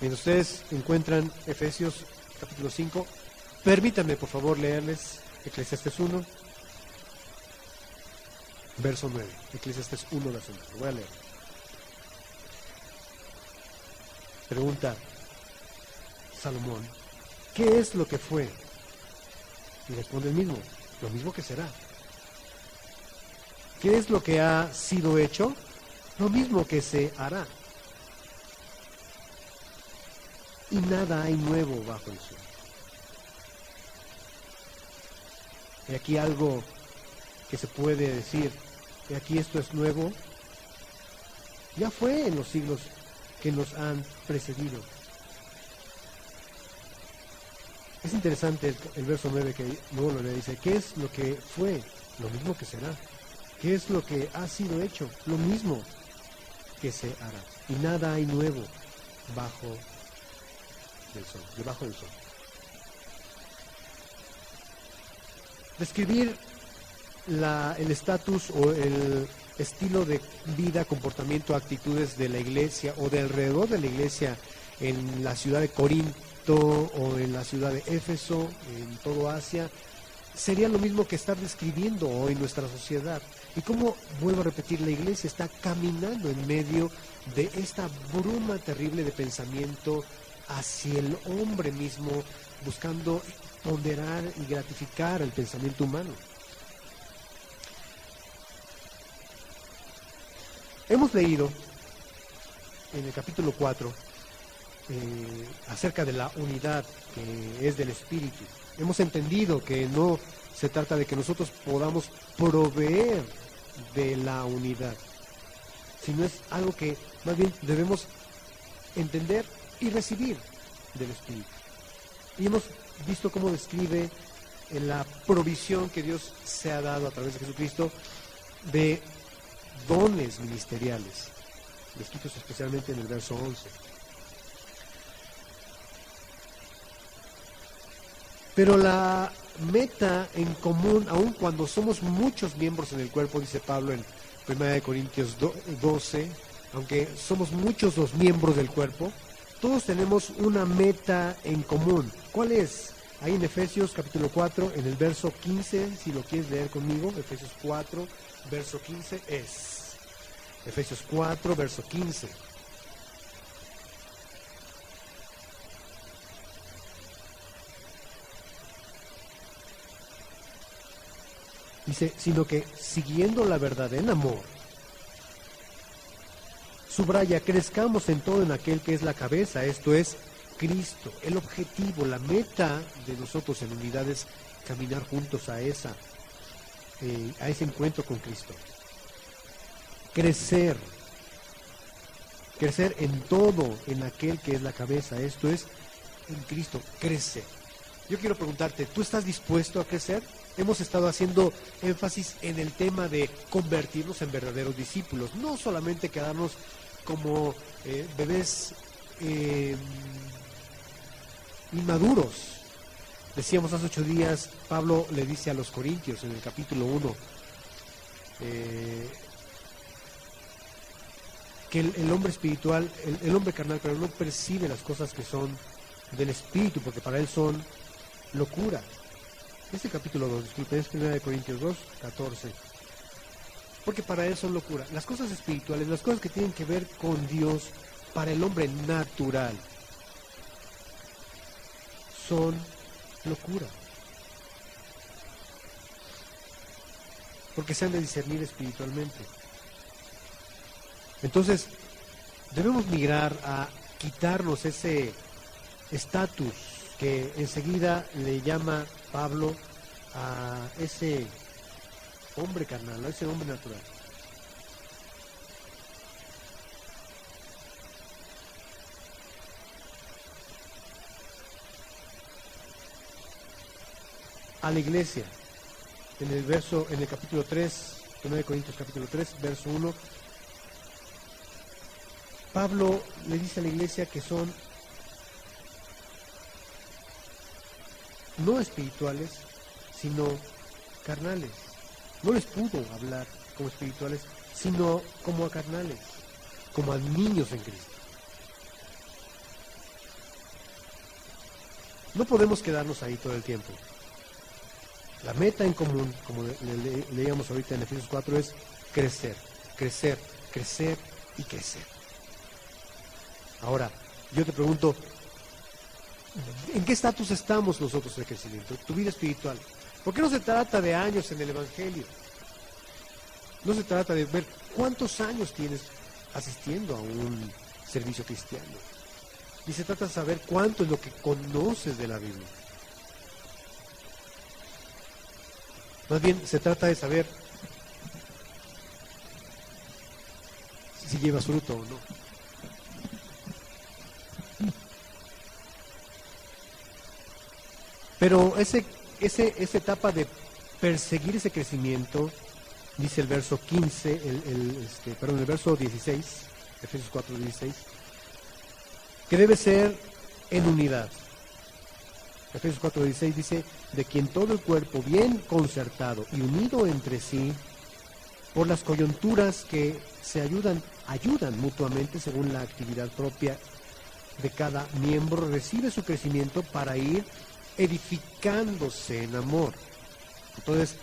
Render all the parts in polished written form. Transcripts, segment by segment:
Mientras ustedes encuentran Efesios capítulo 5, permítanme por favor leerles Eclesiastés 1, verso 9. Eclesiastés 1, verso 9. Lo voy a leer. Pregunta Salomón, ¿qué es lo que fue? Y responde el mismo, lo mismo que será. ¿Qué es lo que ha sido hecho? Lo mismo que se hará. Y nada hay nuevo bajo el sol. Y aquí algo que se puede decir, y aquí esto es nuevo, ya fue en los siglos que nos han precedido. Es interesante el verso 9 que luego le dice, ¿qué es lo que fue? Lo mismo que será. ¿Qué es lo que ha sido hecho? Lo mismo que se hará. Y nada hay nuevo bajo del sol, debajo del sol. Describir el estatus o el estilo de vida, comportamiento, actitudes de la iglesia o de alrededor de la iglesia en la ciudad de Corinto o en la ciudad de Éfeso, en todo Asia, sería lo mismo que estar describiendo hoy nuestra sociedad. Y como, vuelvo a repetir, la iglesia está caminando en medio de esta bruma terrible de pensamiento hacia el hombre mismo, buscando ponderar y gratificar el pensamiento humano. Hemos leído en el capítulo 4 acerca de la unidad que es del Espíritu. Hemos entendido que no se trata de que nosotros podamos proveer de la unidad, sino es algo que más bien debemos entender y recibir del Espíritu. Y hemos visto cómo describe en la provisión que Dios se ha dado a través de Jesucristo de dones ministeriales, descritos especialmente en el verso 11. Pero la meta en común, aun cuando somos muchos miembros en el cuerpo, dice Pablo en 1 Corintios 12, aunque somos muchos los miembros del cuerpo, todos tenemos una meta en común. ¿Cuál es? Ahí en Efesios capítulo 4, en el verso 15, si lo quieres leer conmigo, Efesios 4, verso 15 es. Efesios 4, verso 15. Dice, sino que siguiendo la verdad en amor, subraya, crezcamos en todo en aquel que es la cabeza, esto es Cristo. El objetivo, la meta de nosotros en unidad es caminar juntos a ese encuentro con Cristo. Crecer en todo en aquel que es la cabeza, esto es en Cristo, crecer. Yo quiero preguntarte, ¿tú estás dispuesto a crecer? Hemos estado haciendo énfasis en el tema de convertirnos en verdaderos discípulos, no solamente quedarnos como bebés inmaduros. Decíamos hace 8 días, Pablo le dice a los Corintios en el capítulo 1, que el hombre espiritual, el hombre carnal, pero no percibe las cosas que son del Espíritu, porque para él son locura. Este capítulo 2, disculpen, es 1 Corintios 2, 14. Porque para él son locura. Las cosas espirituales, las cosas que tienen que ver con Dios, para el hombre natural, son locura. Porque se han de discernir espiritualmente. Entonces, debemos migrar a quitarnos ese estatus que enseguida le llama Pablo a ese hombre carnal, a ese hombre natural. A la iglesia, en el capítulo 3, 1 Corintios capítulo 3, verso 1, Pablo le dice a la iglesia que son no espirituales, sino carnales. No les pudo hablar como espirituales, sino como a carnales, como a niños en Cristo. No podemos quedarnos ahí todo el tiempo. La meta en común, como leíamos ahorita en Efesios 4, es crecer, crecer, crecer y crecer. Ahora, yo te pregunto, ¿en qué estatus estamos nosotros de crecimiento? Tu vida espiritual. ¿Por qué no se trata de años en el Evangelio? No se trata de ver cuántos años tienes asistiendo a un servicio cristiano. Y se trata de saber cuánto es lo que conoces de la Biblia. Más bien, se trata de saber si llevas fruto o no. Pero esa etapa de perseguir ese crecimiento, dice el verso 15, el verso 16, Efesios 4, 16, que debe ser en unidad. Efesios 4, 16 dice, de quien todo el cuerpo bien concertado y unido entre sí, por las coyunturas que se ayudan mutuamente según la actividad propia de cada miembro, recibe su crecimiento para ir edificándose en amor. Entonces,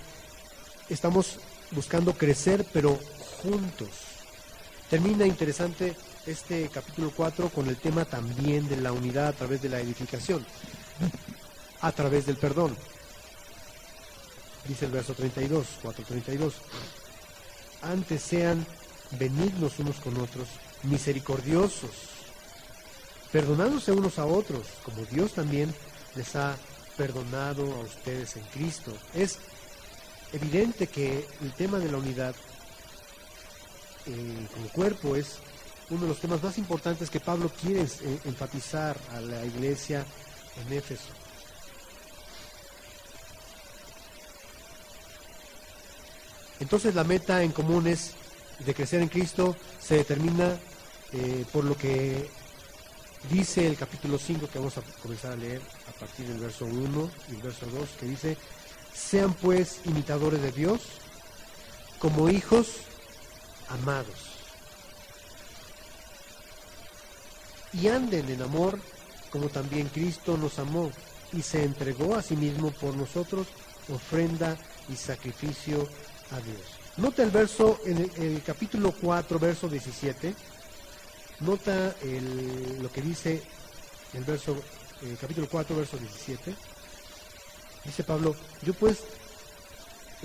estamos buscando crecer, pero juntos. Termina interesante este capítulo 4 con el tema también de la unidad a través de la edificación, a través del perdón. Dice el verso 32, 4:32. Antes sean benignos unos con otros, misericordiosos, perdonándose unos a otros, como Dios también les ha perdonado a ustedes en Cristo. Es evidente que el tema de la unidad como cuerpo es uno de los temas más importantes que Pablo quiere enfatizar a la iglesia en Éfeso. Entonces la meta en común es de crecer en Cristo, se determina por lo que dice el capítulo 5, que vamos a comenzar a leer a partir del verso 1 y el verso 2, que dice, sean pues imitadores de Dios como hijos amados, y anden en amor como también Cristo nos amó y se entregó a sí mismo por nosotros, ofrenda y sacrificio a Dios. Nota el verso, en el capítulo 4, verso 17, nota lo que dice el verso, capítulo 4, verso 17. Dice Pablo, yo pues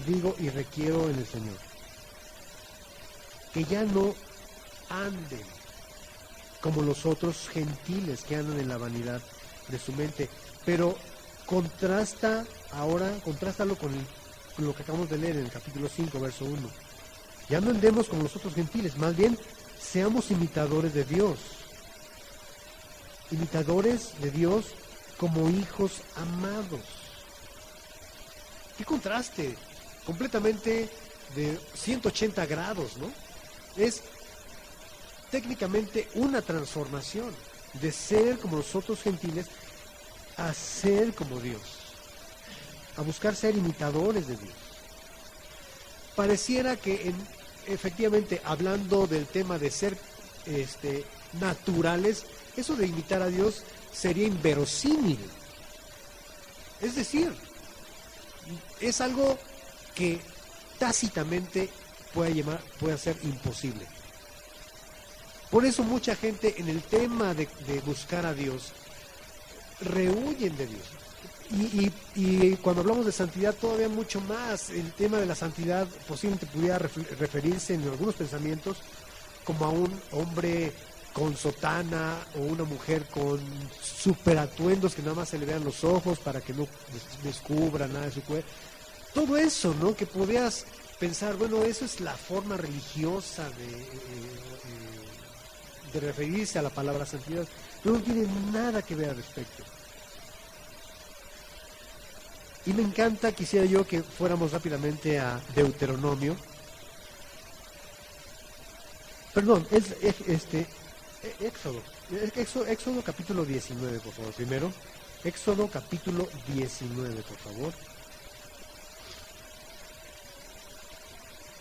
digo y requiero en el Señor, que ya no anden como los otros gentiles que andan en la vanidad de su mente, pero contrátalo con lo que acabamos de leer en el capítulo 5, verso 1. Ya no andemos como los otros gentiles, más bien seamos imitadores de Dios como hijos amados. ¡Qué contraste! Completamente de 180 grados, ¿no? Es técnicamente una transformación de ser como los otros gentiles a ser como Dios, a buscar ser imitadores de Dios. Pareciera que efectivamente, hablando del tema de ser naturales, eso de imitar a Dios sería inverosímil. Es decir, es algo que tácitamente puede ser imposible. Por eso mucha gente en el tema de buscar a Dios rehuyen de Dios. Y cuando hablamos de santidad todavía mucho más, el tema de la santidad posiblemente pudiera referirse en algunos pensamientos como a un hombre con sotana o una mujer con super atuendos que nada más se le vean los ojos para que no descubra nada de su cuerpo. Todo eso, ¿no? Que podrías pensar, bueno, eso es la forma religiosa de referirse a la palabra santidad, pero no tiene nada que ver al respecto. Y me encanta, quisiera yo que fuéramos rápidamente a Deuteronomio. Perdón, Éxodo capítulo 19, por favor, primero. Éxodo capítulo 19, por favor.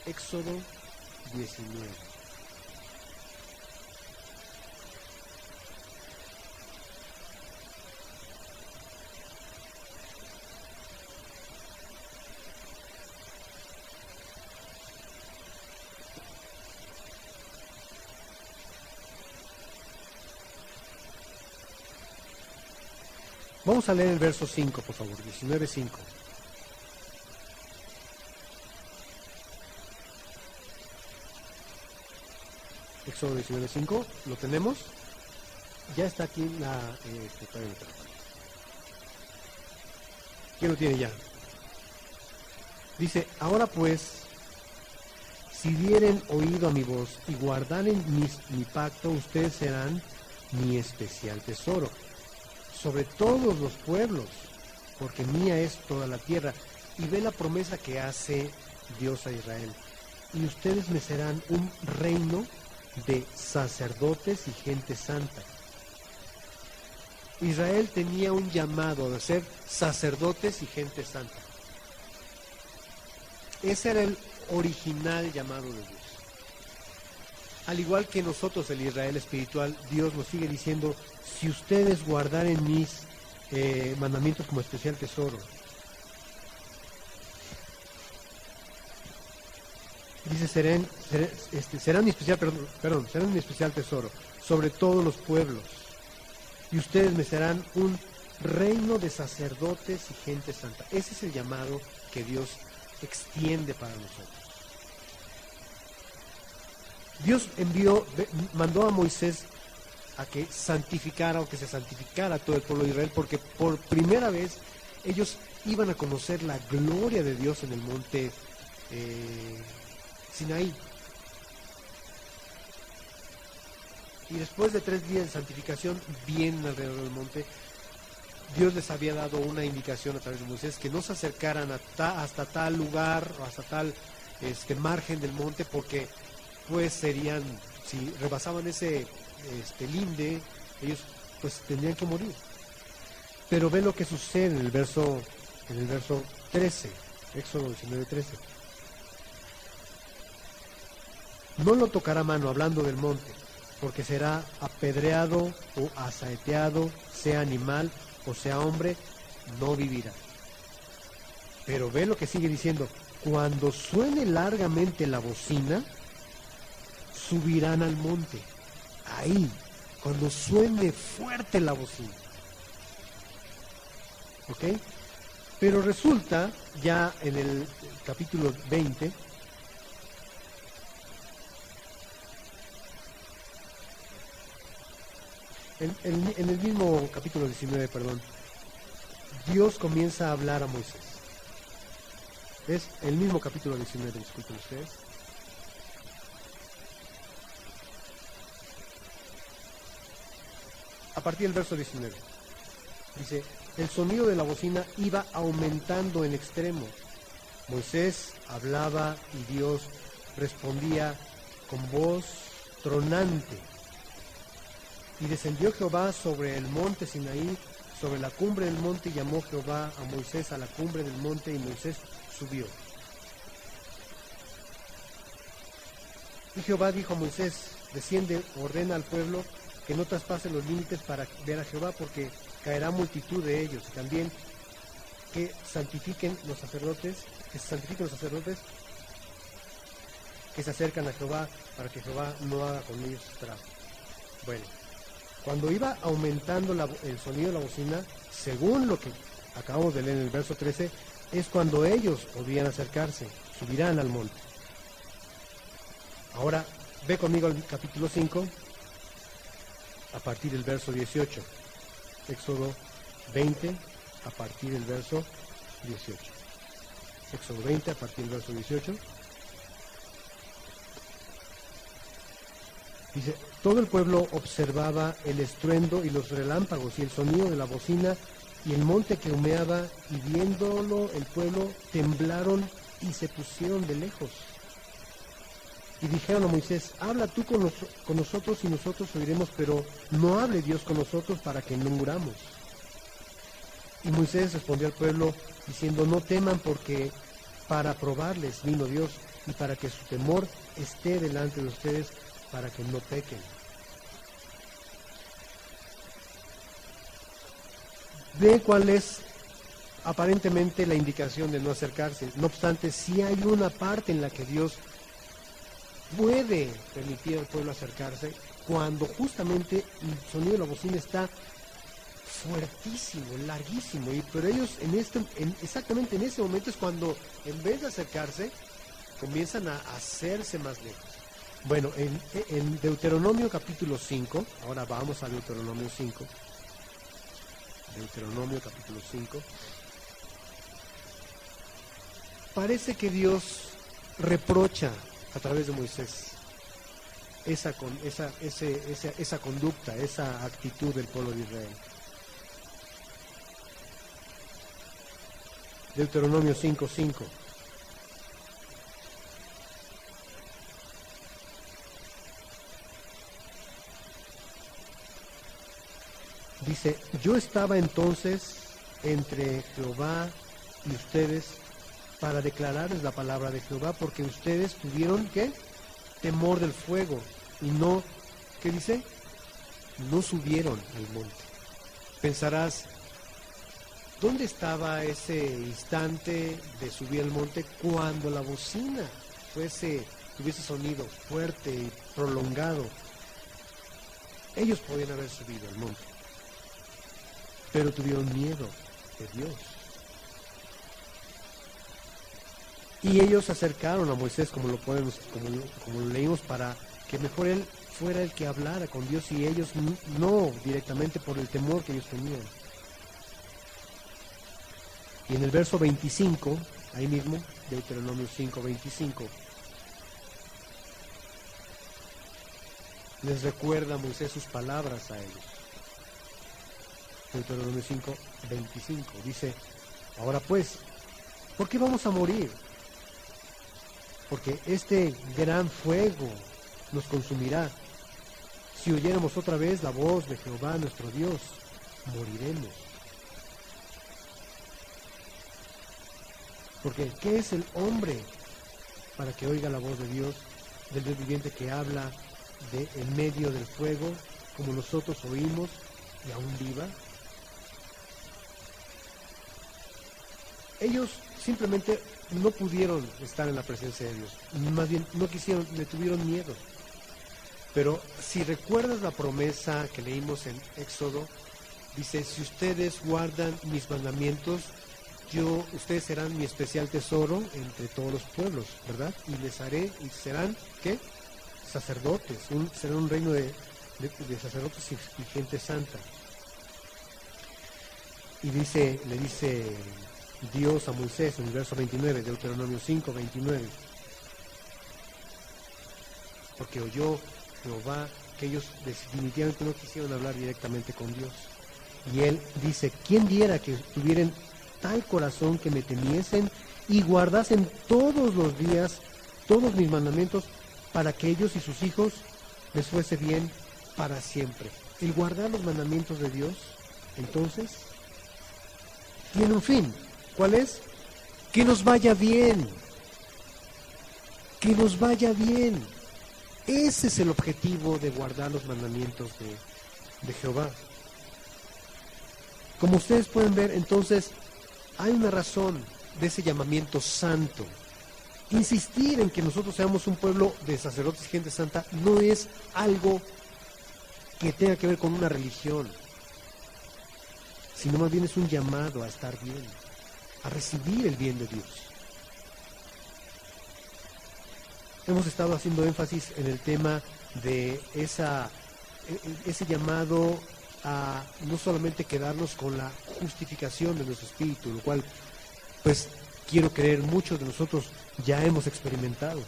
Éxodo 19. Vamos a leer el verso 5, por favor, 19:5. Éxodo 19:5, ¿lo tenemos? Ya está aquí la... ¿Quién lo tiene ya? Dice, ahora pues, si dieren oído a mi voz y guardaren mi pacto, ustedes serán mi especial tesoro sobre todos los pueblos, porque mía es toda la tierra. Y ve la promesa que hace Dios a Israel. Y ustedes me serán un reino de sacerdotes y gente santa. Israel tenía un llamado de ser sacerdotes y gente santa. Ese era el original llamado de Dios. Al igual que nosotros, el Israel espiritual, Dios nos sigue diciendo, si ustedes guardaren mis mandamientos como especial tesoro. Dice, serán mi especial tesoro sobre todos los pueblos. Y ustedes me serán un reino de sacerdotes y gente santa. Ese es el llamado que Dios extiende para nosotros. Dios mandó a Moisés a que santificara o que se santificara todo el pueblo de Israel, porque por primera vez ellos iban a conocer la gloria de Dios en el monte Sinaí. Y después de 3 días de santificación, bien alrededor del monte, Dios les había dado una indicación a través de Moisés que no se acercaran hasta tal lugar o hasta tal margen del monte, porque pues serían, si rebasaban ese linde, ellos pues tendrían que morir. Pero ve lo que sucede en el verso 13, Éxodo 19:13. No lo tocará mano, hablando del monte, porque será apedreado o asaeteado, sea animal o sea hombre, no vivirá. Pero ve lo que sigue diciendo, cuando suene largamente la bocina, subirán al monte. Ahí, cuando suene fuerte la bocina. ¿Ok? Pero resulta, ya en el capítulo 20, en el mismo capítulo 19, Dios comienza a hablar a Moisés. Es el mismo capítulo 19, disculpen ustedes. A partir del verso 19. Dice, el sonido de la bocina iba aumentando en extremo. Moisés hablaba y Dios respondía con voz tronante. Y descendió Jehová sobre el monte Sinaí, sobre la cumbre del monte, y llamó Jehová a Moisés a la cumbre del monte, y Moisés subió. Y Jehová dijo a Moisés, desciende, ordena al pueblo que no traspase los límites para ver a Jehová, porque caerá multitud de ellos. Y también que se santifiquen los sacerdotes que se acercan a Jehová, para que Jehová no haga con ellos estrago. Bueno, cuando iba aumentando el sonido de la bocina, según lo que acabamos de leer en el verso 13, es cuando ellos podían acercarse, subirán al monte. Ahora, ve conmigo al capítulo 5, a partir del verso 18. Éxodo 20, a partir del verso 18. Éxodo 20, a partir del verso 18. Dice, todo el pueblo observaba el estruendo y los relámpagos y el sonido de la bocina y el monte que humeaba, y viéndolo el pueblo temblaron y se pusieron de lejos. Y dijeron a Moisés, habla tú con nosotros y nosotros oiremos, pero no hable Dios con nosotros para que no muramos. Y Moisés respondió al pueblo diciendo, no teman, porque para probarles vino Dios, y para que su temor esté delante de ustedes, para que no pequen. Ve cuál es aparentemente la indicación de no acercarse. No obstante, sí hay una parte en la que Dios puede permitir al pueblo acercarse, cuando justamente el sonido de la bocina está fuertísimo, larguísimo, pero ellos exactamente en ese momento es cuando, en vez de acercarse, comienzan a hacerse más lejos. Bueno, en Deuteronomio capítulo 5, ahora vamos a Deuteronomio 5, Deuteronomio capítulo 5, parece que Dios reprocha a través de Moisés esa conducta, esa actitud del pueblo de Israel. Deuteronomio 5:5. Dice, yo estaba entonces entre Jehová y ustedes para declararles la palabra de Jehová, porque ustedes tuvieron, ¿qué? Temor del fuego, y no, ¿qué dice? No subieron al monte. Pensarás, ¿dónde estaba ese instante de subir al monte cuando la bocina tuviese sonido fuerte y prolongado? Ellos podían haber subido al monte, pero tuvieron miedo de Dios. Y ellos se acercaron a Moisés, como lo leímos, para que mejor él fuera el que hablara con Dios y ellos no directamente por el temor que ellos tenían. Y en el verso 25, ahí mismo, Deuteronomio 5:25, les recuerda a Moisés sus palabras a ellos. Deuteronomio 5:25 dice, ahora pues, ¿por qué vamos a morir? Porque este gran fuego nos consumirá. Si oyéramos otra vez la voz de Jehová nuestro Dios, moriremos. Porque ¿qué es el hombre para que oiga la voz de Dios, del Dios viviente que habla en medio del fuego, como nosotros oímos y aún viva? Ellos simplemente no pudieron estar en la presencia de Dios, más bien no quisieron, le tuvieron miedo. Pero si recuerdas la promesa que leímos en Éxodo, dice, si ustedes guardan mis mandamientos, ustedes serán mi especial tesoro entre todos los pueblos, ¿verdad? Y les haré, y serán, ¿qué? Sacerdotes, serán un reino de sacerdotes y gente santa. Y le dice Dios a Moisés en el verso 29, Deuteronomio 5:29, porque oyó Jehová que ellos definitivamente no quisieron hablar directamente con Dios. Y él dice, ¿quién diera que tuvieran tal corazón que me temiesen y guardasen todos los días todos mis mandamientos, para que ellos y sus hijos les fuese bien para siempre? El guardar los mandamientos de Dios, entonces, tiene un fin. ¿Cuál es? Que nos vaya bien. Que nos vaya bien. Ese es el objetivo de guardar los mandamientos de Jehová. Como ustedes pueden ver, entonces, hay una razón de ese llamamiento santo. Insistir en que nosotros seamos un pueblo de sacerdotes y gente santa no es algo que tenga que ver con una religión, sino más bien es un llamado a estar bien, a recibir el bien de Dios. Hemos estado haciendo énfasis en el tema de ese llamado a no solamente quedarnos con la justificación de nuestro espíritu, lo cual, pues, quiero creer muchos de nosotros ya hemos experimentado.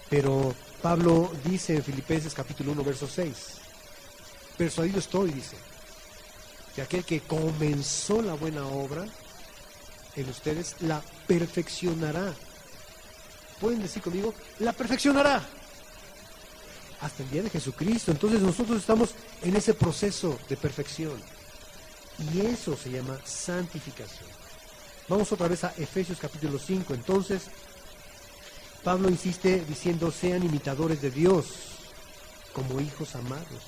Pero Pablo dice en Filipenses capítulo 1, verso 6, persuadido estoy, dice, que aquel que comenzó la buena obra en ustedes la perfeccionará. ¿Pueden decir conmigo? La perfeccionará hasta el día de Jesucristo. Entonces nosotros estamos en ese proceso de perfección y eso se llama santificación. Vamos otra vez a Efesios capítulo 5. Entonces Pablo insiste diciendo, sean imitadores de Dios como hijos amados.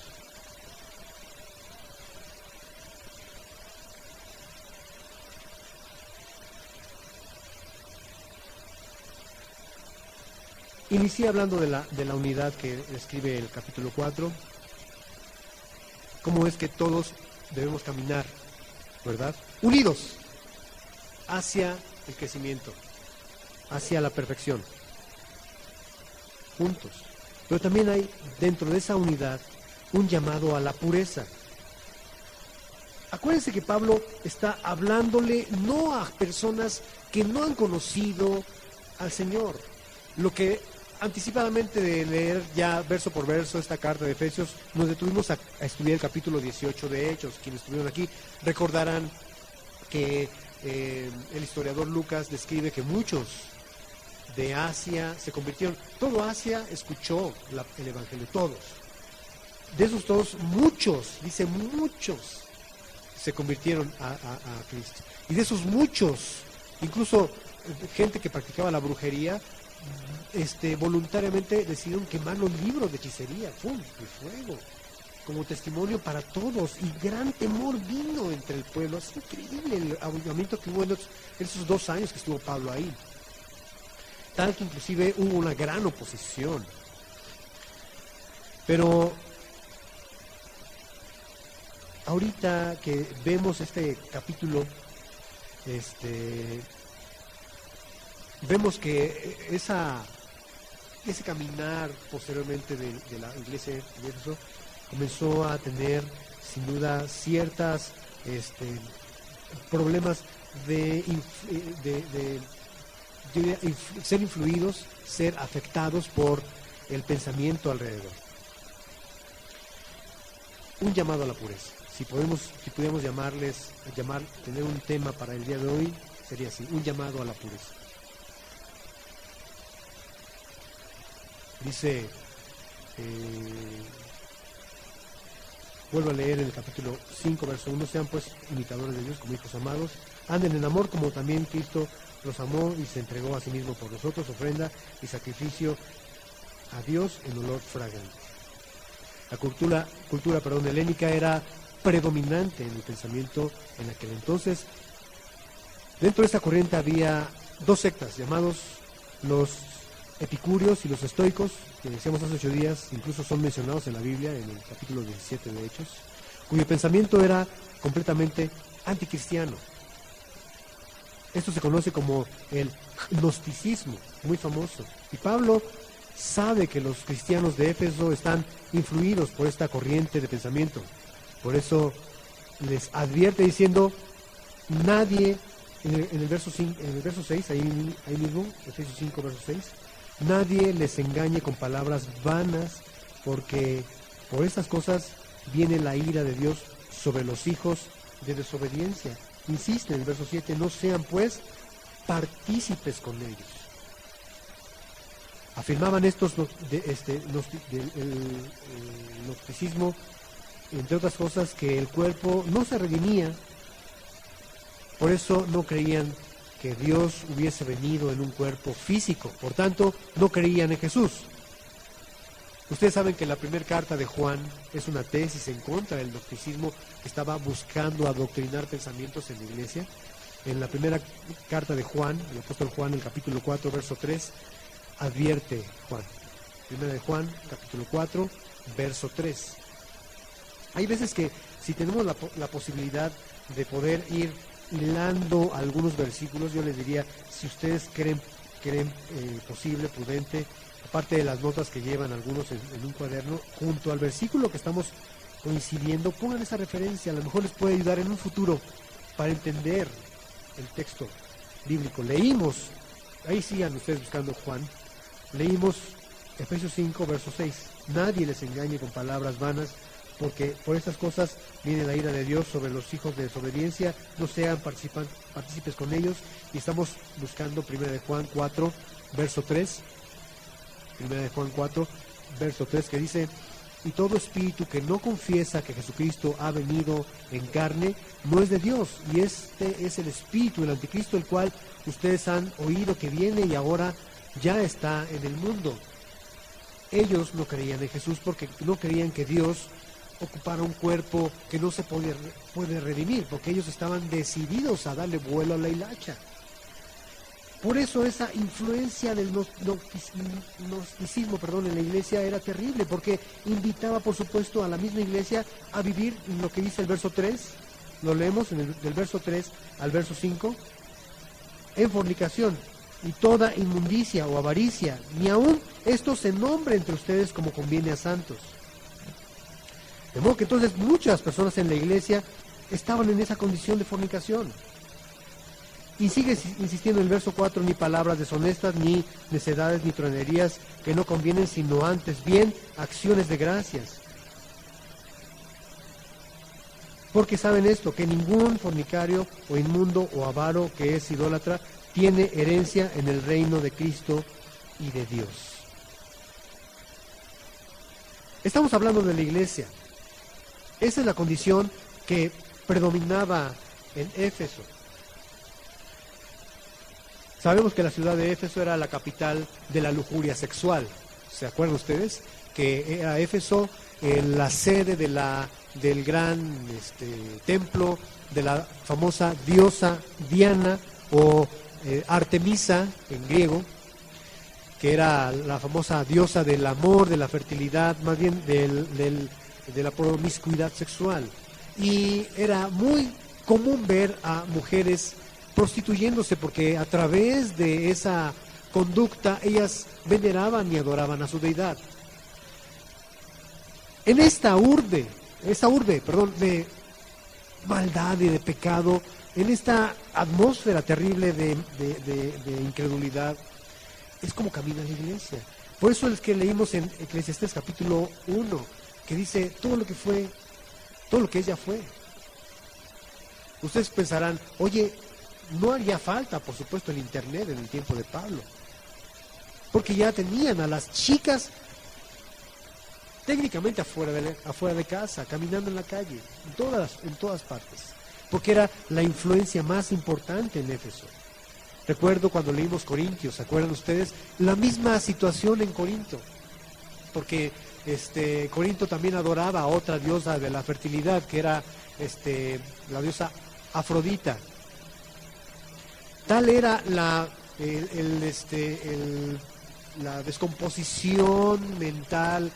Inicia hablando de la unidad que describe el capítulo 4, cómo es que todos debemos caminar ¿verdad? Unidos hacia el crecimiento, hacia la perfección, juntos. Pero también hay dentro de esa unidad un llamado a la pureza. Acuérdense que Pablo está hablándole no a personas que no han conocido al Señor. Lo que anticipadamente de leer ya verso por verso esta carta de Efesios, nos detuvimos a estudiar el capítulo 18 de Hechos. Quienes estuvieron aquí recordarán que el historiador Lucas describe que muchos de Asia se convirtieron. Todo Asia escuchó el Evangelio, todos. De esos todos, muchos, dice muchos, se convirtieron a Cristo. Y de esos muchos, incluso gente que practicaba la brujería, voluntariamente decidieron quemar los libros de hechicería, ¡pum!, de fuego, como testimonio para todos, y gran temor vino entre el pueblo. Es increíble el avivamiento que hubo en esos 2 años que estuvo Pablo ahí, tal que inclusive hubo una gran oposición. Pero ahorita que vemos este capítulo, vemos que ese caminar posteriormente de la iglesia de Éfeso comenzó a tener sin duda ciertas problemas de ser influidos, ser afectados por el pensamiento alrededor. Un llamado a la pureza. Si pudiéramos tener un tema para el día de hoy, sería así: un llamado a la pureza. Dice, vuelvo a leer en el capítulo 5, verso 1, sean pues imitadores de Dios como hijos amados, anden en amor como también Cristo los amó y se entregó a sí mismo por nosotros, ofrenda y sacrificio a Dios en olor fragante. La cultura helénica era predominante en el pensamiento en aquel entonces. Dentro de esta corriente había 2 sectas llamados los epicúreos y los estoicos, que decíamos hace 8 días, incluso son mencionados en la Biblia, en el capítulo 17 de Hechos, cuyo pensamiento era completamente anticristiano. Esto se conoce como el gnosticismo, muy famoso. Y Pablo sabe que los cristianos de Éfeso están influidos por esta corriente de pensamiento. Por eso les advierte diciendo, nadie, en el verso 6, ahí mismo, Efesios 5, verso 6, nadie les engañe con palabras vanas, porque por estas cosas viene la ira de Dios sobre los hijos de desobediencia. Insiste en el verso 7, no sean pues partícipes con ellos. Afirmaban estos el gnosticismo, entre otras cosas, que el cuerpo no se redimía. Por eso no creían que Dios hubiese venido en un cuerpo físico. Por tanto, no creían en Jesús. Ustedes saben que la primera carta de Juan es una tesis en contra del gnosticismo que estaba buscando adoctrinar pensamientos en la iglesia. En la primera carta de Juan, el apóstol Juan, el capítulo 4, verso 3, advierte Juan. Primera de Juan, capítulo 4, verso 3. Hay veces que si tenemos la posibilidad de poder ir hilando algunos versículos, yo les diría, si ustedes creen posible, prudente, aparte de las notas que llevan algunos en un cuaderno, junto al versículo que estamos coincidiendo, pongan esa referencia, a lo mejor les puede ayudar en un futuro para entender el texto bíblico. Leímos, ahí sigan ustedes buscando Juan, leímos Efesios 5, verso 6, nadie les engañe con palabras vanas, porque por estas cosas viene la ira de Dios sobre los hijos de desobediencia, no sean partícipes con ellos. Y estamos buscando 1 de Juan 4, verso 3, 1 de Juan 4, verso 3, que dice, y todo espíritu que no confiesa que Jesucristo ha venido en carne, no es de Dios, y este es el espíritu, el anticristo, el cual ustedes han oído que viene y ahora ya está en el mundo. Ellos no creían en Jesús porque no creían que Dios ocupara un cuerpo que no se puede redimir, porque ellos estaban decididos a darle vuelo a la hilacha. Por eso esa influencia del gnosticismo en la iglesia era terrible, porque invitaba, por supuesto, a la misma iglesia a vivir lo que dice el verso 3, lo leemos del verso 3 al verso 5, en fornicación y toda inmundicia o avaricia, ni aun esto se nombre entre ustedes como conviene a santos. De modo que entonces muchas personas en la iglesia estaban en esa condición de fornicación. Y sigue insistiendo en el verso 4, ni palabras deshonestas, ni necedades, ni tronerías que no convienen, sino antes bien acciones de gracias. Porque saben esto, que ningún fornicario o inmundo o avaro que es idólatra tiene herencia en el reino de Cristo y de Dios. Estamos hablando de la iglesia. Esa es la condición que predominaba en Éfeso. Sabemos que la ciudad de Éfeso era la capital de la lujuria sexual. ¿Se acuerdan ustedes? Que era Éfeso la sede del gran templo de la famosa diosa Diana o Artemisa en griego, que era la famosa diosa del amor, de la fertilidad, más bien de la promiscuidad sexual. Y era muy común ver a mujeres prostituyéndose porque a través de esa conducta ellas veneraban y adoraban a su deidad. En esta urbe de maldad y de pecado, en esta atmósfera terrible de incredulidad, es como camina la iglesia. Por eso es que leímos en Eclesiastés capítulo 1, que dice todo lo que ella fue. Ustedes pensarán, oye, no haría falta, por supuesto, el internet en el tiempo de Pablo, porque ya tenían a las chicas técnicamente afuera de casa, caminando en la calle, en todas partes, porque era la influencia más importante en Éfeso. Recuerdo cuando leímos Corintios, ¿se acuerdan ustedes? La misma situación en Corinto, porque Corinto también adoraba a otra diosa de la fertilidad, que era la diosa Afrodita. Tal era la descomposición mental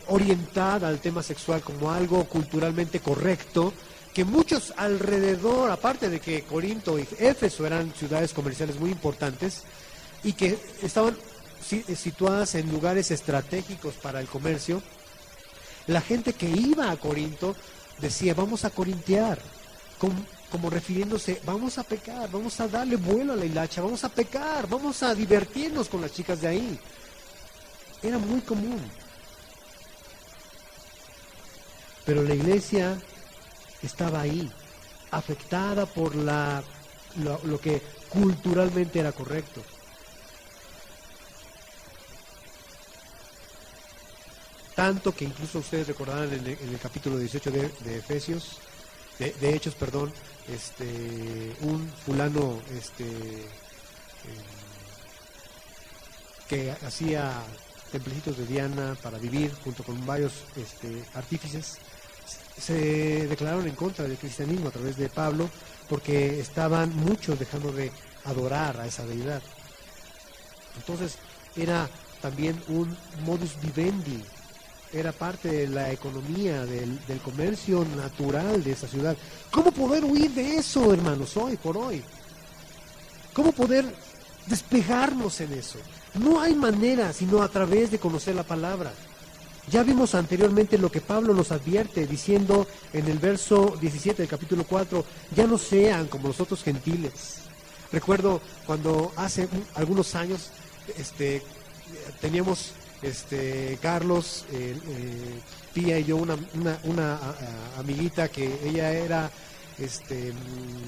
orientada al tema sexual como algo culturalmente correcto, que muchos alrededor, aparte de que Corinto y Éfeso eran ciudades comerciales muy importantes y que estaban situadas en lugares estratégicos para el comercio, la gente que iba a Corinto decía, vamos a corintear, como refiriéndose, vamos a pecar, vamos a darle vuelo a la hilacha, vamos a pecar, vamos a divertirnos con las chicas de ahí. Era muy común. Pero la iglesia estaba ahí, afectada por lo que culturalmente era correcto. Tanto que incluso ustedes recordarán en el capítulo 18 de Efesios, de Hechos, perdón, un fulano que hacía templecitos de Diana para vivir junto con varios artífices, se declararon en contra del cristianismo a través de Pablo, porque estaban muchos dejando de adorar a esa deidad. Entonces era también un modus vivendi, era parte de la economía, del comercio natural de esa ciudad. ¿Cómo poder huir de eso, hermanos, hoy por hoy? ¿Cómo poder despegarnos en eso? No hay manera sino a través de conocer la palabra. Ya vimos anteriormente lo que Pablo nos advierte, diciendo en el verso 17 del capítulo 4, ya no sean como los otros gentiles. Recuerdo cuando hace algunos años teníamos Carlos, Pía y yo una amiguita que ella era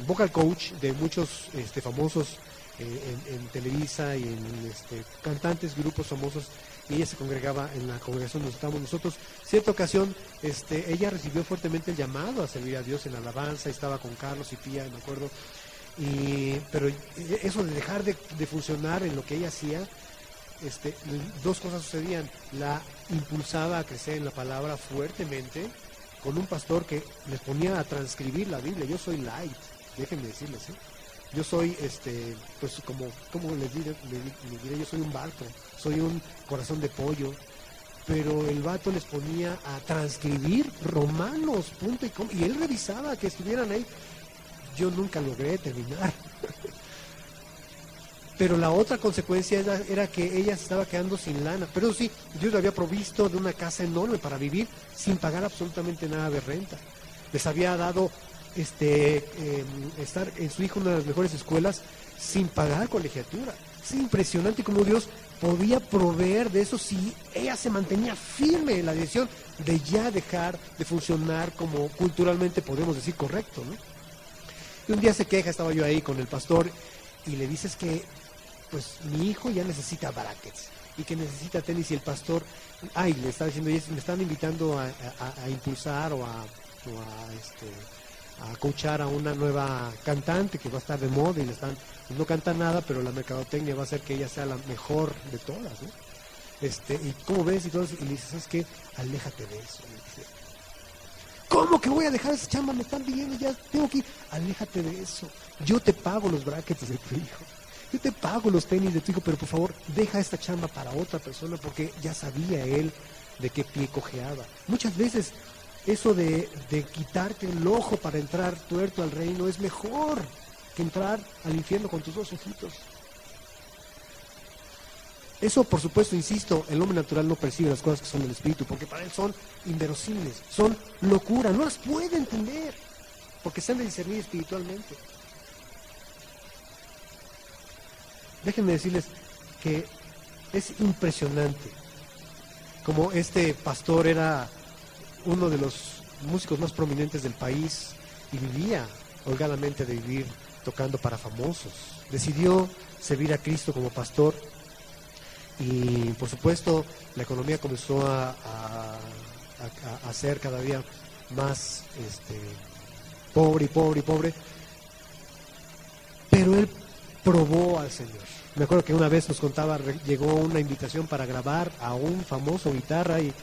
vocal coach de muchos famosos en Televisa y en cantantes, grupos famosos, y ella se congregaba en la congregación donde estábamos nosotros. Cierta ocasión ella recibió fuertemente el llamado a servir a Dios en alabanza, estaba con Carlos y Pía, me acuerdo, pero eso de dejar de funcionar en lo que ella hacía, dos cosas sucedían. La impulsaba a crecer en la palabra fuertemente, con un pastor que les ponía a transcribir la Biblia. Yo soy light, déjenme decirles, yo soy, pues como les diré, yo soy un barco, soy un corazón de pollo, pero el vato les ponía a transcribir romanos, punto y coma, y él revisaba que estuvieran ahí. Yo nunca logré terminar. Pero la otra consecuencia era que ella se estaba quedando sin lana. Pero sí, Dios le había provisto de una casa enorme para vivir sin pagar absolutamente nada de renta. Les había dado estar en su hijo en una de las mejores escuelas sin pagar colegiatura. Es impresionante cómo Dios podía proveer de eso si ella se mantenía firme en la decisión de ya dejar de funcionar como culturalmente podemos decir correcto, ¿no? Y un día se queja, estaba yo ahí con el pastor, y le dices que pues mi hijo ya necesita brackets y que necesita tenis, y el pastor, le está diciendo, me están invitando a impulsar o a coachar a una nueva cantante que va a estar de moda, y no canta nada, pero la mercadotecnia va a hacer que ella sea la mejor de todas, ¿no? Y ¿cómo ves? Y todo eso, y le dices, ¿sabes qué? Aléjate de eso. ¿Cómo que voy a dejar esa chamba? Me están pidiendo, ya tengo que ir. Aléjate de eso. Yo te pago los brackets de tu hijo. Yo te pago los tenis de tu hijo, pero por favor, deja esta chamba para otra persona, porque ya sabía él de qué pie cojeaba. Muchas veces eso de quitarte el ojo para entrar tuerto al reino es mejor que entrar al infierno con tus dos ojitos. Eso, por supuesto, insisto, el hombre natural no percibe las cosas que son del Espíritu, porque para él son inverosímiles, son locura, no las puede entender, porque se han de discernir espiritualmente. Déjenme decirles que es impresionante como este pastor era uno de los músicos más prominentes del país y vivía holgadamente de vivir tocando para famosos. Decidió servir a Cristo como pastor y, por supuesto, la economía comenzó a ser cada día más pobre, pero él probó al Señor. Me acuerdo que una vez nos contaba, llegó una invitación para grabar a un famoso guitarra y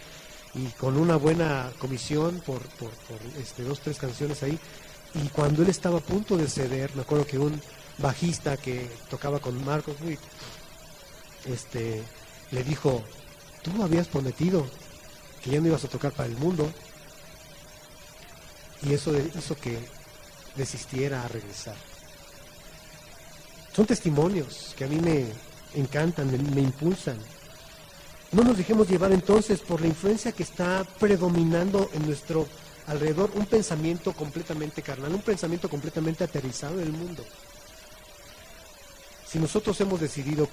con una buena comisión por 2-3 canciones ahí, y cuando él estaba a punto de ceder, me acuerdo que un bajista que tocaba con Marcos Witt, le dijo, tú habías prometido que ya no ibas a tocar para el mundo, y eso hizo que desistiera a regresar. Son testimonios que a mí me encantan, me impulsan. No nos dejemos llevar entonces por la influencia que está predominando en nuestro alrededor, un pensamiento completamente carnal, un pensamiento completamente aterrizado en el mundo. Si nosotros hemos decidido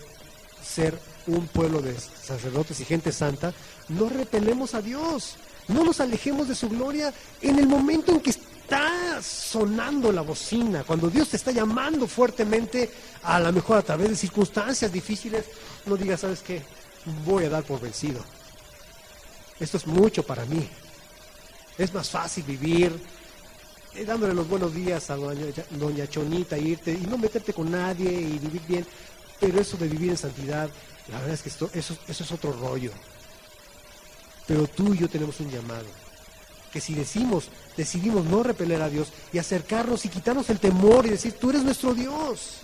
ser un pueblo de sacerdotes y gente santa, no repelemos a Dios, no nos alejemos de su gloria en el momento en que está sonando la bocina, cuando Dios te está llamando fuertemente, a lo mejor a través de circunstancias difíciles. No digas, ¿sabes qué? Voy a dar por vencido. Esto es mucho para mí. Es más fácil vivir dándole los buenos días a doña Chonita, irte y no meterte con nadie y vivir bien. Pero eso de vivir en santidad, la verdad es que eso es otro rollo. Pero tú y yo tenemos un llamado, que si decidimos no repeler a Dios y acercarnos y quitarnos el temor y decir, tú eres nuestro Dios.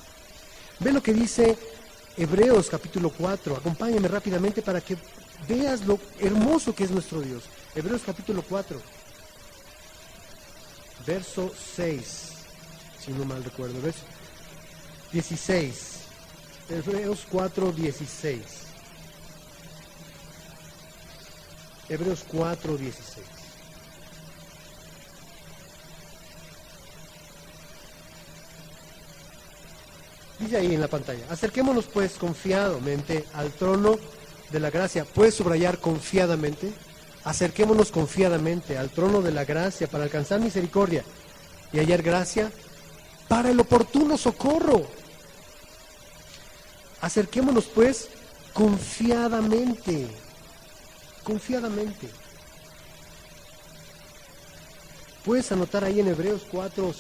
Ve lo que dice Hebreos capítulo 4, acompáñame rápidamente para que veas lo hermoso que es nuestro Dios. Hebreos capítulo 4, verso 6, si no mal recuerdo, verso 16. Hebreos 4, 16. Hebreos 4, 16. Dice ahí en la pantalla, acerquémonos pues confiadamente al trono de la gracia. ¿Puedes subrayar confiadamente? Acerquémonos confiadamente al trono de la gracia para alcanzar misericordia y hallar gracia para el oportuno socorro. Acerquémonos pues confiadamente. Puedes anotar ahí en Hebreos 4,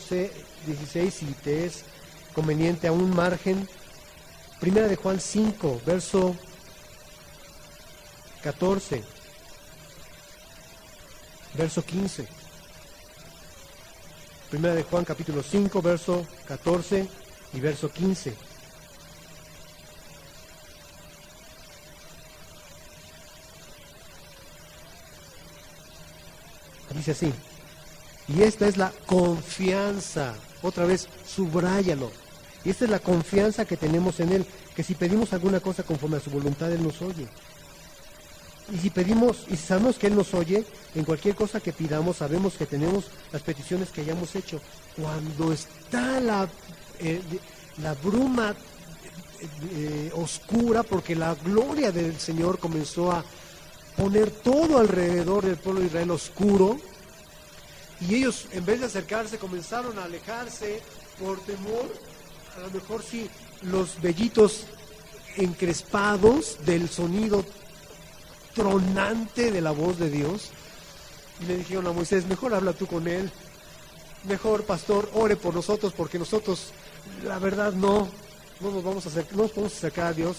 16 si te es conveniente a un margen. Primera de Juan 5, verso 14, verso 15. Primera de Juan capítulo 5, verso 14 y verso 15. Dice así: y esta es la confianza, otra vez, subráyalo. Y esta es la confianza que tenemos en Él, que si pedimos alguna cosa conforme a su voluntad, Él nos oye. Y si pedimos, y si sabemos que Él nos oye, en cualquier cosa que pidamos, sabemos que tenemos las peticiones que hayamos hecho. Cuando está la bruma oscura, porque la gloria del Señor comenzó a poner todo alrededor del pueblo de Israel oscuro, y ellos, en vez de acercarse, comenzaron a alejarse por temor, a lo mejor sí, los vellitos encrespados del sonido tronante de la voz de Dios, y le dijeron a Moisés: mejor habla tú con él, mejor, pastor, ore por nosotros, porque nosotros, la verdad, no nos podemos acercar a Dios.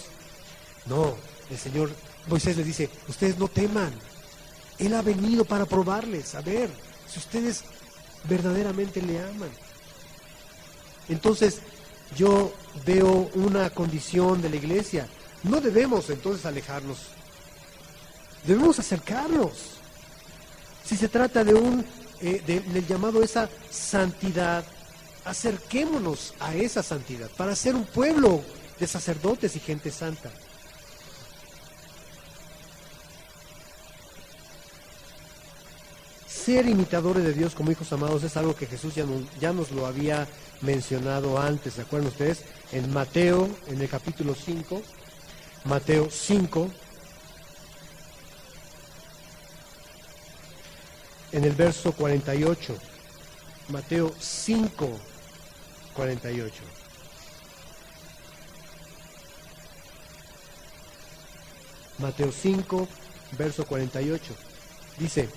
No, el Señor, Moisés les dice: ustedes no teman, Él ha venido para probarles, a ver si ustedes verdaderamente le aman. Entonces, yo veo una condición de la iglesia. No debemos entonces alejarnos, debemos acercarnos. Si se trata de del llamado a esa santidad, acerquémonos a esa santidad para ser un pueblo de sacerdotes y gente santa. Ser imitadores de Dios como hijos amados es algo que Jesús ya nos lo había mencionado antes. ¿Se acuerdan ustedes? En Mateo, en el capítulo 5, Mateo 5, en el verso 48. Mateo 5, 48. Mateo 5, verso 48. Dice: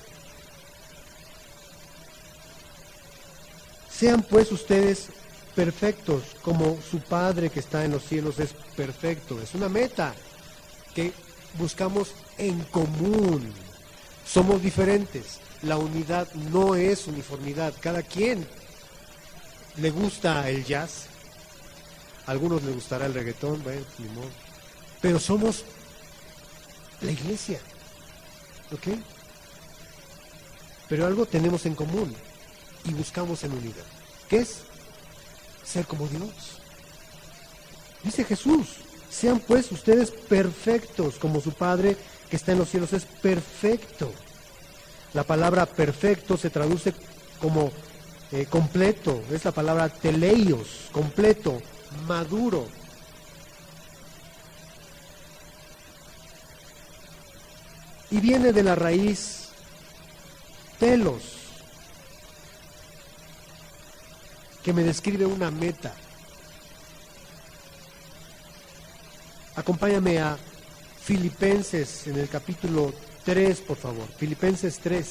sean pues ustedes perfectos como su Padre que está en los cielos es perfecto. Es una meta que buscamos en común. Somos diferentes. La unidad no es uniformidad. Cada quien le gusta el jazz, a algunos les gustará el reggaetón, bueno, ni modo. Pero somos la iglesia, ¿ok? Pero algo tenemos en común y buscamos en unidad. ¿Qué es? Ser como Dios. Dice Jesús: sean pues ustedes perfectos como su Padre que está en los cielos es perfecto. La palabra perfecto se traduce como completo. Es la palabra teleios, completo, maduro. Y viene de la raíz telos, que me describe una meta. Acompáñame a Filipenses en el capítulo 3, por favor. Filipenses 3.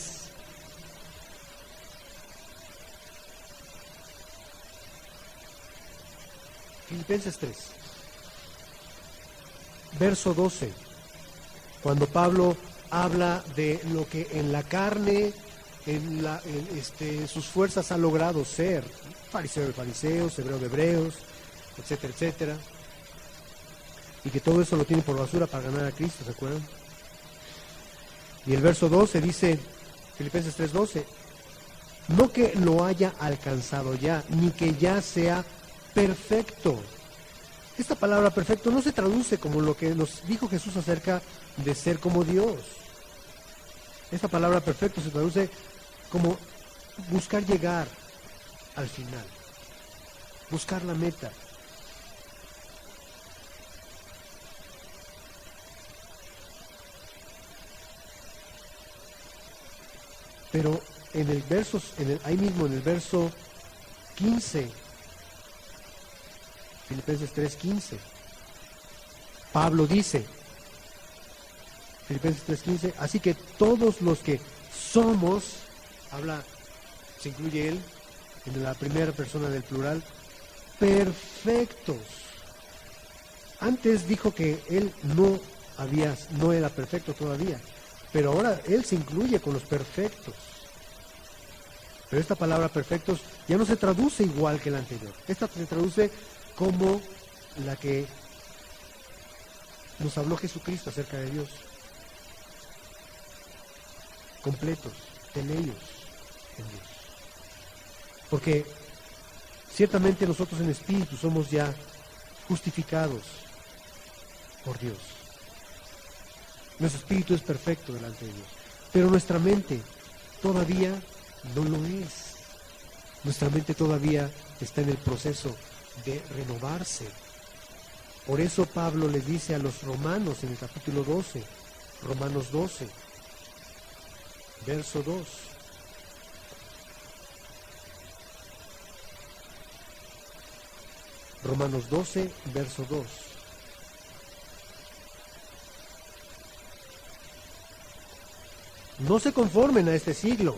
Filipenses 3. Verso 12. Cuando Pablo habla de lo que en la carne, en sus fuerzas ha logrado ser, fariseo de fariseos, hebreo de hebreos, etcétera, etcétera, y que todo eso lo tiene por basura para ganar a Cristo, ¿se acuerdan? Y el verso 12 dice, Filipenses 3:12, no que lo haya alcanzado ya, ni que ya sea perfecto. Esta palabra perfecto no se traduce como lo que nos dijo Jesús acerca de ser como Dios. Esta palabra perfecto se traduce como buscar llegar al final, buscar la meta. Pero en el verso, ahí mismo en el verso 15, Filipenses 3:15, Pablo dice, Filipenses 3:15, así que todos los que somos, se incluye él, en la primera persona del plural, perfectos. Antes dijo que él no era perfecto todavía, pero ahora él se incluye con los perfectos. Pero esta palabra perfectos ya no se traduce igual que la anterior. Esta se traduce como la que nos habló Jesucristo acerca de Dios. Completos. ellos en Dios. Porque ciertamente nosotros en espíritu somos ya justificados por Dios. Nuestro espíritu es perfecto delante de Dios, pero nuestra mente todavía no lo es. Nuestra mente todavía está en el proceso de renovarse. Por eso Pablo les dice a los romanos en el capítulo 12, Romanos 12, verso 2. Romanos 12, verso 2. No se conformen a este siglo,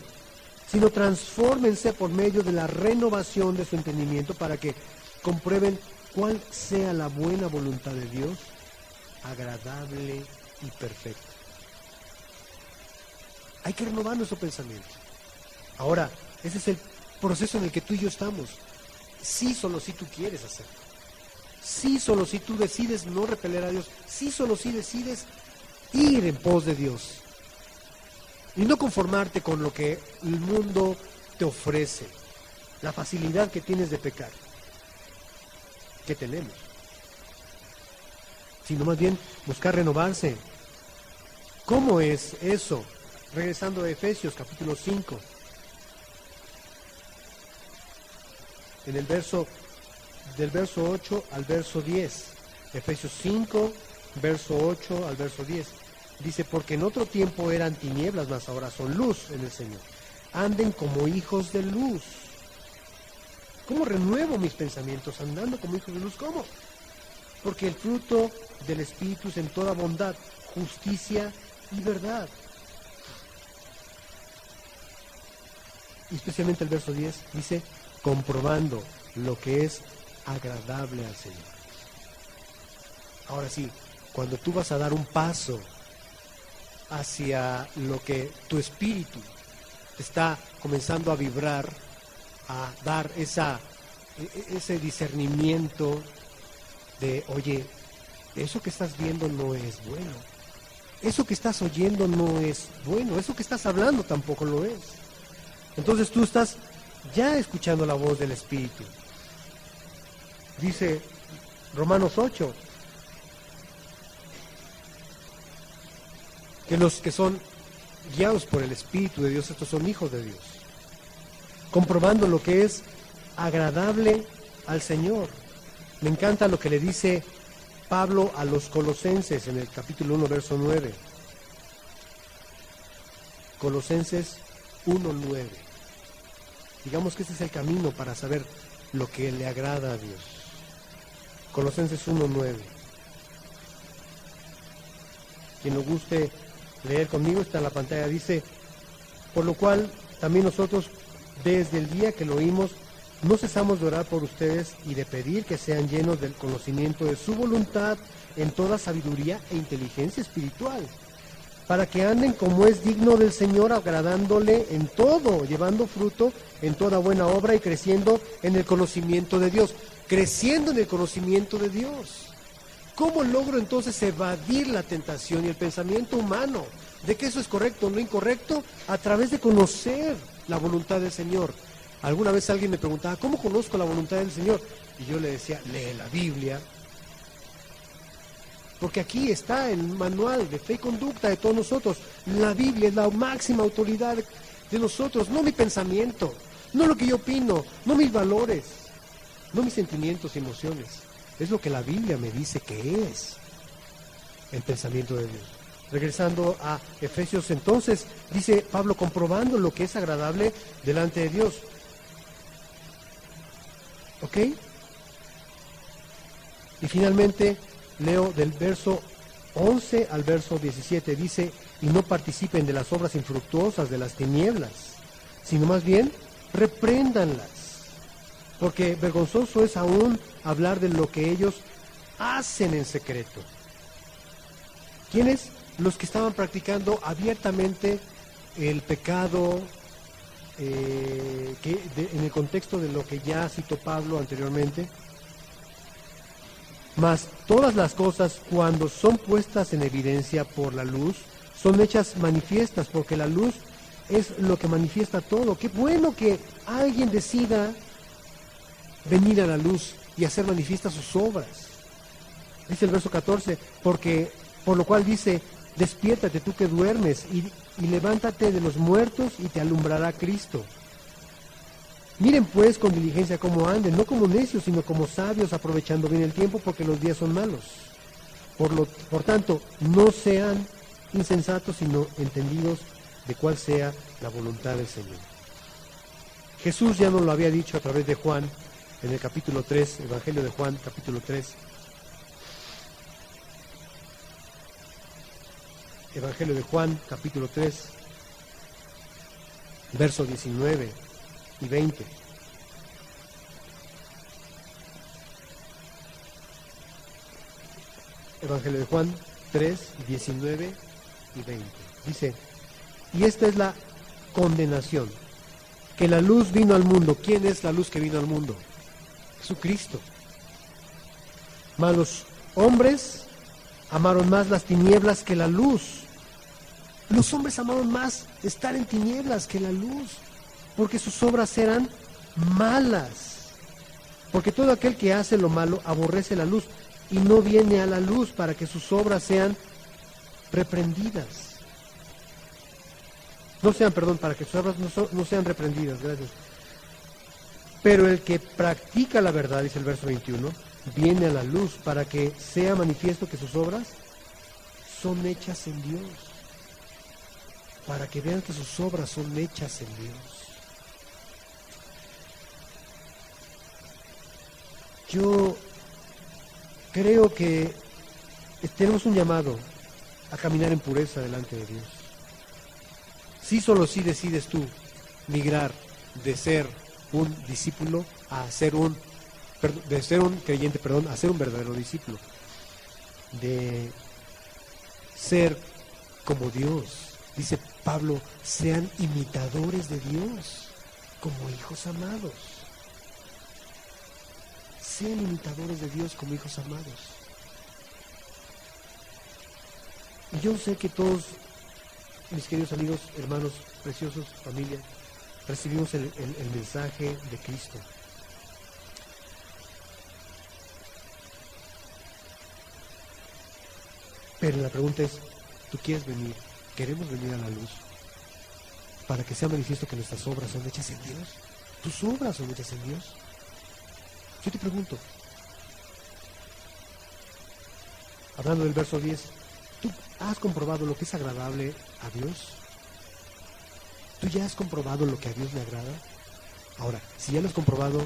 sino transfórmense por medio de la renovación de su entendimiento para que comprueben cuál sea la buena voluntad de Dios, agradable y perfecta. Hay que renovar nuestro pensamiento. Ahora, ese es el proceso en el que tú y yo estamos. Sí, solo si tú quieres hacerlo. Sí, solo si tú decides no repeler a Dios. Sí, solo si decides ir en pos de Dios. Y no conformarte con lo que el mundo te ofrece. La facilidad que tienes de pecar. Que tenemos. Sino más bien buscar renovarse. ¿Cómo es eso? Regresando a Efesios capítulo 5. En el verso, del verso 8 al verso 10. Efesios 5, verso 8 al verso 10. Dice, porque en otro tiempo eran tinieblas, mas ahora son luz en el Señor. Anden como hijos de luz. ¿Cómo renuevo mis pensamientos andando como hijos de luz? ¿Cómo? Porque el fruto del Espíritu es en toda bondad, justicia y verdad. Y especialmente el verso 10 dice, comprobando lo que es agradable al Señor. Ahora sí, cuando tú vas a dar un paso hacia lo que tu espíritu está comenzando a vibrar, a dar ese discernimiento de, oye, eso que estás viendo no es bueno, eso que estás oyendo no es bueno, eso que estás hablando tampoco lo es. Entonces tú estás ya escuchando la voz del Espíritu. Dice Romanos 8, que los que son guiados por el Espíritu de Dios, estos son hijos de Dios, comprobando lo que es agradable al Señor. Me encanta lo que le dice Pablo a los Colosenses en el capítulo 1, verso 9. Colosenses 1:9. Digamos que este es el camino para saber lo que le agrada a Dios. Colosenses 1:9. Quien lo guste leer conmigo está en la pantalla. Dice, por lo cual también nosotros desde el día que lo oímos no cesamos de orar por ustedes y de pedir que sean llenos del conocimiento de su voluntad en toda sabiduría e inteligencia espiritual, para que anden como es digno del Señor, agradándole en todo, llevando fruto en toda buena obra y creciendo en el conocimiento de Dios. Creciendo en el conocimiento de Dios. ¿Cómo logro entonces evadir la tentación y el pensamiento humano de que eso es correcto o no incorrecto? A través de conocer la voluntad del Señor. Alguna vez alguien me preguntaba, ¿cómo conozco la voluntad del Señor? Y yo le decía, lee la Biblia. Porque aquí está el manual de fe y conducta de todos nosotros. La Biblia es la máxima autoridad de nosotros, no mi pensamiento, no lo que yo opino, no mis valores, no mis sentimientos y emociones. Es lo que la Biblia me dice que es el pensamiento de Dios. Regresando a Efesios entonces, dice Pablo, comprobando lo que es agradable delante de Dios. ¿Ok? Y finalmente leo del verso 11 al verso 17, dice, y no participen de las obras infructuosas de las tinieblas, sino más bien repréndanlas, porque vergonzoso es aún hablar de lo que ellos hacen en secreto. ¿Quiénes? Los que estaban practicando abiertamente el pecado, en el contexto de lo que ya citó Pablo anteriormente. Mas todas las cosas, cuando son puestas en evidencia por la luz, son hechas manifiestas, porque la luz es lo que manifiesta todo. Qué bueno que alguien decida venir a la luz y hacer manifiestas sus obras. Dice el verso 14, por lo cual dice, despiértate tú que duermes y levántate de los muertos y te alumbrará Cristo. Miren pues con diligencia cómo anden, no como necios, sino como sabios, aprovechando bien el tiempo, porque los días son malos. Por tanto, no sean insensatos, sino entendidos de cuál sea la voluntad del Señor. Jesús ya nos lo había dicho a través de Juan, en el capítulo 3, Evangelio de Juan, capítulo 3. Evangelio de Juan, capítulo 3, versos 19 y 20. Evangelio de Juan 3, 19 y 20. Dice, y esta es la condenación, que la luz vino al mundo. ¿Quién es la luz que vino al mundo? Jesucristo. Mas los hombres amaron más las tinieblas que la luz. Los hombres amaron más estar en tinieblas que la luz, porque sus obras eran malas. Porque todo aquel que hace lo malo aborrece la luz y no viene a la luz para que sus obras sean reprendidas. Para que sus obras no sean reprendidas, gracias. Pero el que practica la verdad, dice el verso 21, viene a la luz para que sea manifiesto que sus obras son hechas en Dios. Para que vean que sus obras son hechas en Dios. Yo creo que tenemos un llamado a caminar en pureza delante de Dios. Si solo si decides tú migrar de ser un discípulo a ser de ser un creyente, a ser un verdadero discípulo, de ser como Dios. Dice Pablo, sean imitadores de Dios, como hijos amados. Sean imitadores de Dios como hijos amados. Y yo sé que todos, mis queridos amigos, hermanos preciosos, familia, recibimos el mensaje de Cristo. Pero la pregunta es, ¿tú quieres venir? ¿Queremos venir a la luz? Para que sea manifiesto que nuestras obras son hechas en Dios. ¿Tus obras son hechas en Dios? Yo te pregunto, hablando del verso 10, ¿tú has comprobado lo que es agradable a Dios? ¿Tú ya has comprobado lo que a Dios le agrada? Ahora, si ya lo has comprobado,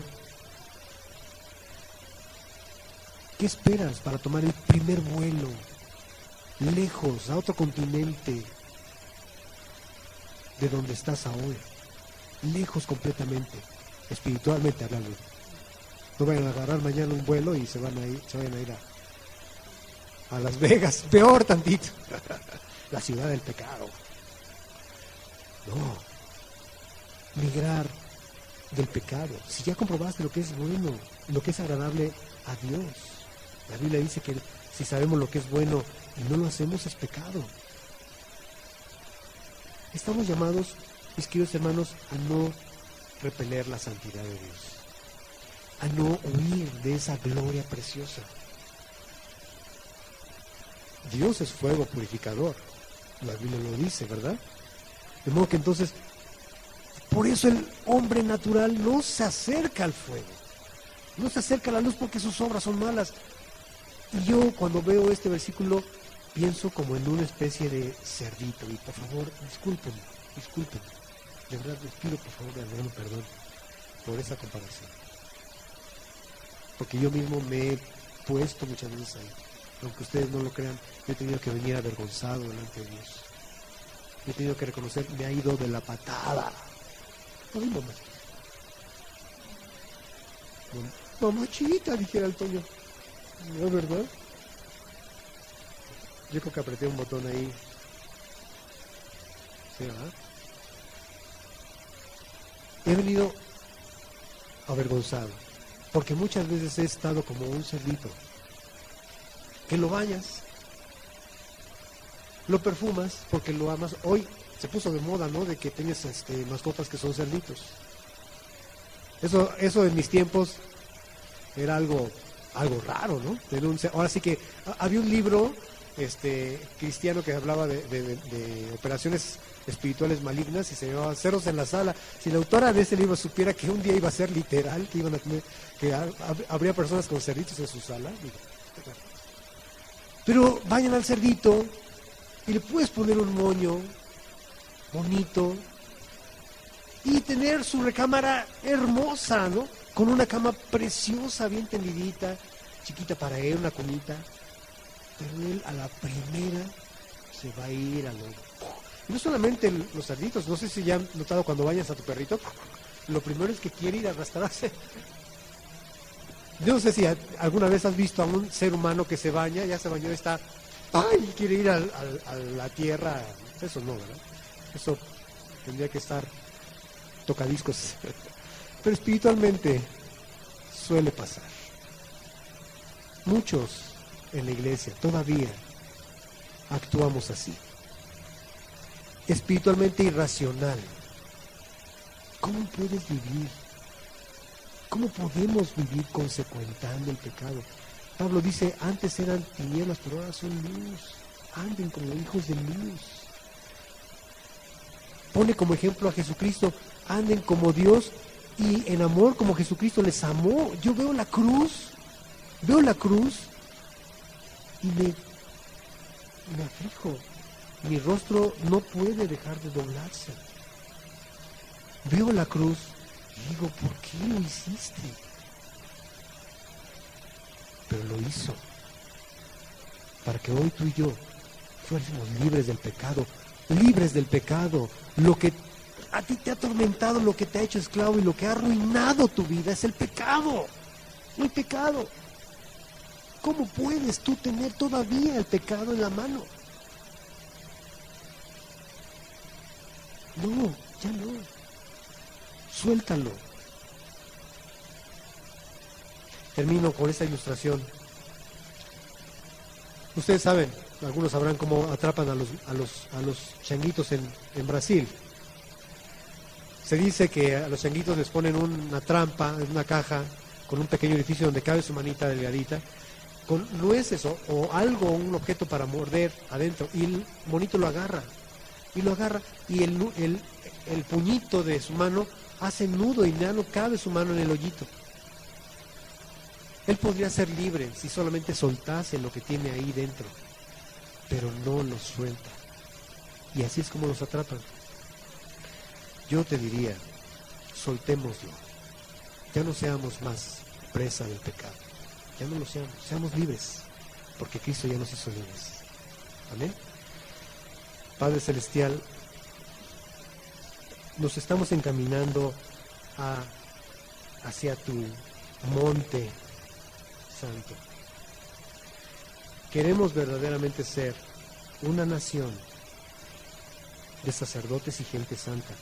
¿qué esperas para tomar el primer vuelo lejos, a otro continente de donde estás ahora? Lejos completamente, espiritualmente hablando. No vayan a agarrar mañana un vuelo y se vayan a ir a Las Vegas, peor tantito, la ciudad del pecado. No, migrar del pecado. Si ya comprobaste lo que es bueno, lo que es agradable a Dios, la Biblia dice que si sabemos lo que es bueno y no lo hacemos, es pecado. Estamos llamados, mis queridos hermanos, a no repeler la santidad de Dios, a no huir de esa gloria preciosa. Dios es fuego purificador, la Biblia lo dice, ¿verdad? De modo que entonces, por eso el hombre natural no se acerca al fuego, no se acerca a la luz porque sus obras son malas. Y yo cuando veo este versículo pienso como en una especie de cerdito, y por favor, disculpen, de verdad les pido por favor de antemano perdón por esa comparación, porque yo mismo me he puesto muchas veces ahí, aunque ustedes no lo crean. Yo he tenido que venir avergonzado delante de Dios, he tenido que reconocer, me ha ido de la patada. Ay, mamachita, dijera el Toño, ¿no, verdad? Yo creo que apreté un botón ahí. ¿Sí, verdad? He venido avergonzado, porque muchas veces he estado como un cerdito, que lo bañas, lo perfumas porque lo amas. Hoy se puso de moda, ¿no? De que tienes mascotas que son cerditos. Eso en mis tiempos era algo raro, ¿no? Ahora sí que había un libro cristiano que hablaba de operaciones espirituales malignas y se llamaba Cerdos en la Sala. Si la autora de ese libro supiera que un día iba a ser literal, que iban a tener, que habría personas con cerditos en su sala, pero vayan al cerdito y le puedes poner un moño bonito y tener su recámara hermosa, ¿no? Con una cama preciosa, bien tendidita, chiquita para él, una cunita. Pero él a la primera se va a ir a lo... Y no solamente los cerditos, no sé si ya han notado cuando vayas a tu perrito, lo primero es que quiere ir a arrastrarse. Yo no sé si alguna vez has visto a un ser humano que se baña, ya se bañó y está, ¡ay! Quiere ir a la tierra. Eso no, ¿verdad? Eso tendría que estar tocadiscos. Pero espiritualmente suele pasar. Muchos en la iglesia todavía actuamos así. Espiritualmente irracional. ¿Cómo puedes vivir? ¿Cómo podemos vivir consecuentando el pecado? Pablo dice, antes eran tinieblas, pero ahora son luz. Anden como hijos de luz. Pone como ejemplo a Jesucristo, anden como Dios y en amor como Jesucristo les amó. Yo veo la cruz y me aflijo. Mi rostro no puede dejar de doblarse. Veo la cruz y digo, ¿por qué lo hiciste? Pero lo hizo para que hoy tú y yo fuésemos libres del pecado. Libres del pecado. Lo que a ti te ha atormentado, lo que te ha hecho esclavo y lo que ha arruinado tu vida es el pecado. El pecado. ¿Cómo puedes tú tener todavía el pecado en la mano? No, ya no. Suéltalo. Termino con esta ilustración. Ustedes saben, algunos sabrán cómo atrapan a los changuitos en Brasil. Se dice que a los changuitos les ponen una trampa en una caja con un pequeño orificio donde cabe su manita delgadita, con nueces o algo, un objeto para morder adentro, y el monito lo agarra, y el puñito de su mano hace nudo y ya no cabe su mano en el hoyito. Él podría ser libre si solamente soltase lo que tiene ahí dentro, pero no lo suelta. Y así es como los atrapan. Yo te diría, soltémoslo. Ya no seamos más presa del pecado. Ya no lo seamos. Seamos libres, porque Cristo ya nos hizo libres. Amén. Padre Celestial, nos estamos encaminando hacia tu monte santo. Queremos verdaderamente ser una nación de sacerdotes y gente santa.